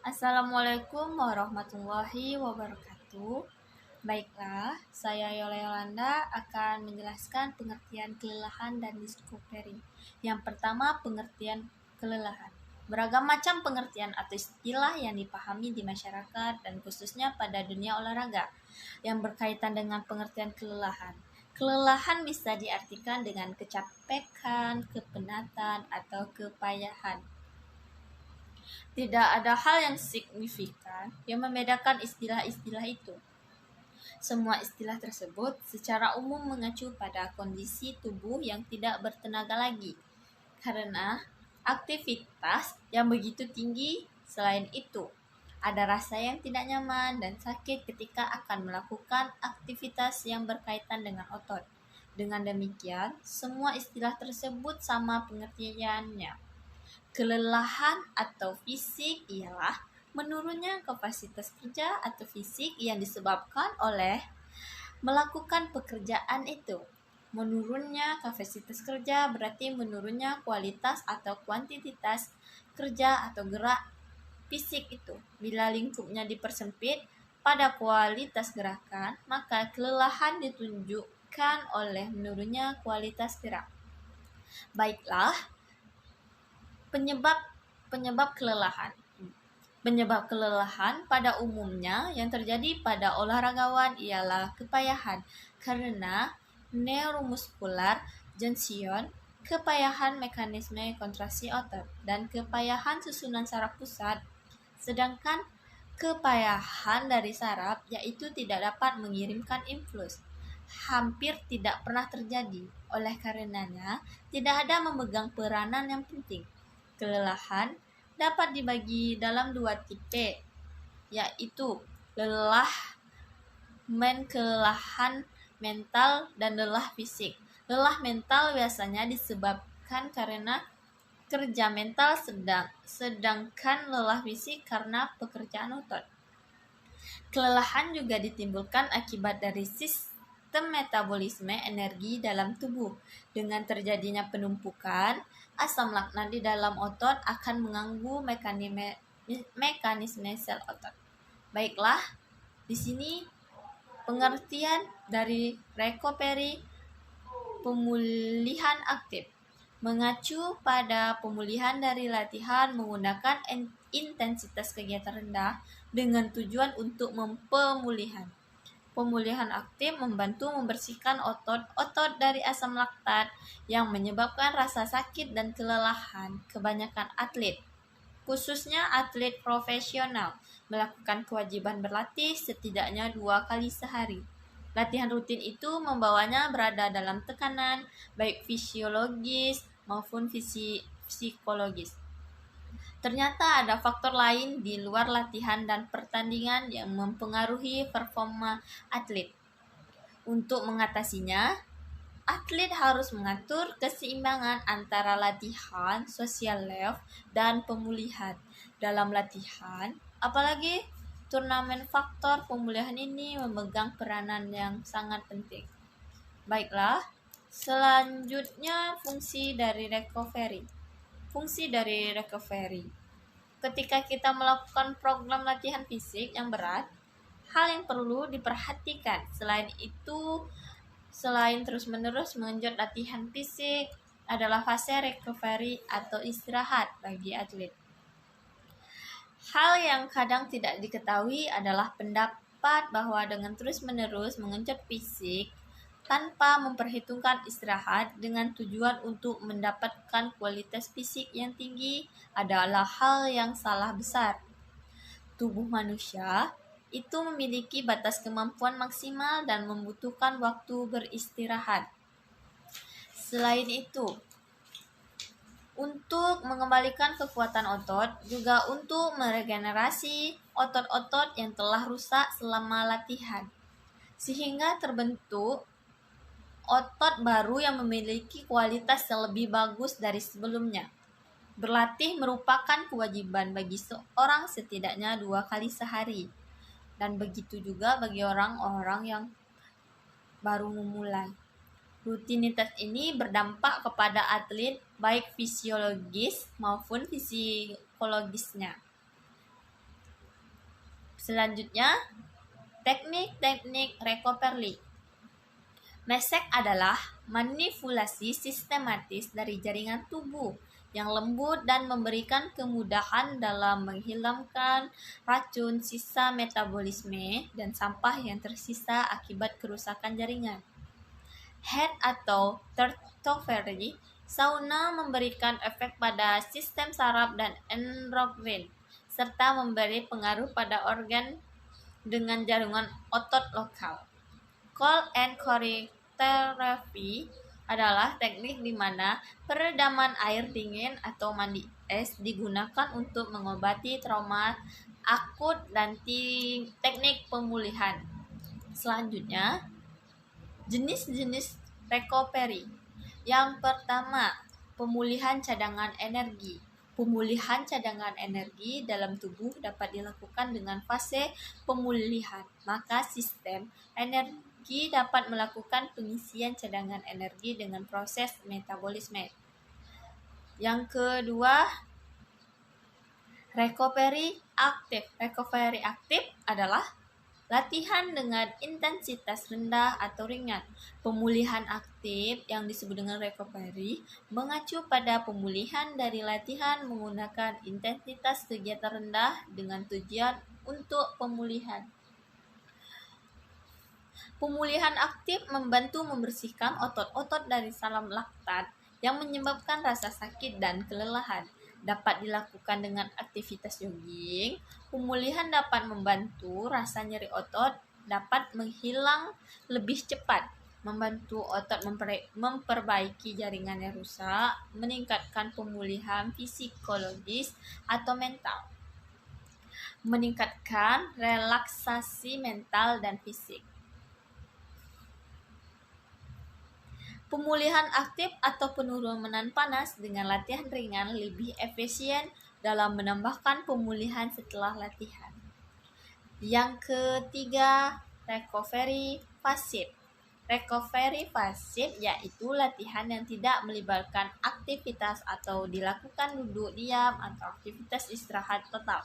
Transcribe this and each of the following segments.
Assalamualaikum warahmatullahi wabarakatuh. Baiklah, saya Yola Yolanda akan menjelaskan pengertian kelelahan dan discovery. Yang pertama, pengertian kelelahan. Beragam macam pengertian atau istilah yang dipahami di masyarakat dan khususnya pada dunia olahraga yang berkaitan dengan pengertian kelelahan. Kelelahan bisa diartikan dengan kecapekan, kepenatan, atau kepayahan. Tidak ada hal yang signifikan yang membedakan istilah-istilah itu. Semua istilah tersebut secara umum mengacu pada kondisi tubuh yang tidak bertenaga lagi karena aktivitas yang begitu tinggi. Selain itu, ada rasa yang tidak nyaman dan sakit ketika akan melakukan aktivitas yang berkaitan dengan otot. Dengan demikian, semua istilah tersebut sama pengertiannya. Kelelahan atau fisik ialah menurunnya kapasitas kerja atau fisik yang disebabkan oleh melakukan pekerjaan itu. Menurunnya kapasitas kerja berarti menurunnya kualitas atau kuantitas kerja atau gerak fisik itu. Bila lingkupnya dipersempit pada kualitas gerakan, maka kelelahan ditunjukkan oleh menurunnya kualitas gerak. Baiklah, Penyebab kelelahan. Penyebab kelelahan pada umumnya yang terjadi pada olahragawan ialah kepayahan karena neuromuskular junction, kepayahan mekanisme kontraksi otot, dan kepayahan susunan saraf pusat. Sedangkan kepayahan dari saraf yaitu tidak dapat mengirimkan impuls hampir tidak pernah terjadi. Oleh karenanya, tidak ada memegang peranan yang penting. Kelelahan dapat dibagi dalam dua tipe, yaitu kelelahan mental dan lelah fisik. Lelah mental biasanya disebabkan karena kerja mental sedangkan lelah fisik karena pekerjaan otot. Kelelahan juga ditimbulkan akibat dari sistem metabolisme energi dalam tubuh. Dengan terjadinya penumpukan asam laknat di dalam otot akan mengganggu mekanisme sel otot. Baiklah, di sini pengertian dari recovery, pemulihan aktif, mengacu pada pemulihan dari latihan menggunakan intensitas kegiatan rendah dengan tujuan untuk pemulihan. Pemulihan aktif membantu membersihkan otot-otot dari asam laktat yang menyebabkan rasa sakit dan kelelahan. Kebanyakan atlet, khususnya atlet profesional, melakukan kewajiban berlatih setidaknya 2 kali sehari. Latihan rutin itu membawanya berada dalam tekanan, baik fisiologis maupun psikologis. Ternyata ada faktor lain di luar latihan dan pertandingan yang mempengaruhi performa atlet. Untuk mengatasinya, atlet harus mengatur keseimbangan antara latihan, social life, dan pemulihan. Dalam latihan, apalagi turnamen, faktor pemulihan ini memegang peranan yang sangat penting. Baiklah, selanjutnya fungsi dari recovery. Ketika kita melakukan program latihan fisik yang berat, hal yang perlu diperhatikan selain terus-menerus mengenjot latihan fisik adalah fase recovery atau istirahat bagi atlet. Hal yang kadang tidak diketahui adalah pendapat bahwa dengan terus-menerus mengenjot fisik tanpa memperhitungkan istirahat dengan tujuan untuk mendapatkan kualitas fisik yang tinggi adalah hal yang salah besar. Tubuh manusia itu memiliki batas kemampuan maksimal dan membutuhkan waktu beristirahat. Selain itu, untuk mengembalikan kekuatan otot, juga untuk meregenerasi otot-otot yang telah rusak selama latihan, sehingga terbentuk otot baru yang memiliki kualitas yang lebih bagus dari sebelumnya. Berlatih merupakan kewajiban bagi seorang setidaknya 2 kali sehari, dan begitu juga bagi orang-orang yang baru memulai. Rutinitas ini berdampak kepada atlet baik fisiologis maupun psikologisnya. Selanjutnya, teknik-teknik recovery. Mesek adalah manipulasi sistematis dari jaringan tubuh yang lembut dan memberikan kemudahan dalam menghilangkan racun sisa metabolisme dan sampah yang tersisa akibat kerusakan jaringan. Heat atau recovery, sauna memberikan efek pada sistem saraf dan endokrin, serta memberi pengaruh pada organ dengan jaringan otot lokal. Cold and cryotherapy adalah teknik di mana peredaman air dingin atau mandi es digunakan untuk mengobati trauma akut dan teknik pemulihan. Selanjutnya, jenis-jenis recovery. Yang pertama, pemulihan cadangan energi. Pemulihan cadangan energi dalam tubuh dapat dilakukan dengan fase pemulihan. Maka sistem energi dapat melakukan pengisian cadangan energi dengan proses metabolisme. Yang kedua, recovery aktif. Recovery aktif adalah latihan dengan intensitas rendah atau ringan. Pemulihan aktif yang disebut dengan recovery mengacu pada pemulihan dari latihan menggunakan intensitas kegiatan rendah dengan tujuan untuk pemulihan. Pemulihan aktif membantu membersihkan otot-otot dari salam laktat yang menyebabkan rasa sakit dan kelelahan. Dapat dilakukan dengan aktivitas jogging. Pemulihan dapat membantu rasa nyeri otot dapat menghilang lebih cepat, membantu otot memperbaiki jaringan yang rusak, meningkatkan pemulihan psikologis atau mental, meningkatkan relaksasi mental dan fisik. Pemulihan aktif atau penurunan panas dengan latihan ringan lebih efisien dalam menambahkan pemulihan setelah latihan. Yang ketiga, recovery pasif. Recovery pasif yaitu latihan yang tidak melibatkan aktivitas atau dilakukan duduk diam atau aktivitas istirahat total.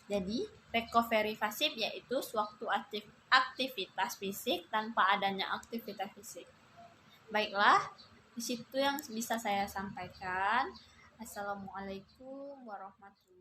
Jadi, recovery pasif yaitu suatu aktivitas fisik tanpa adanya aktivitas fisik. Baiklah, di situ yang bisa saya sampaikan. Assalamualaikum warahmatullahi wabarakatuh.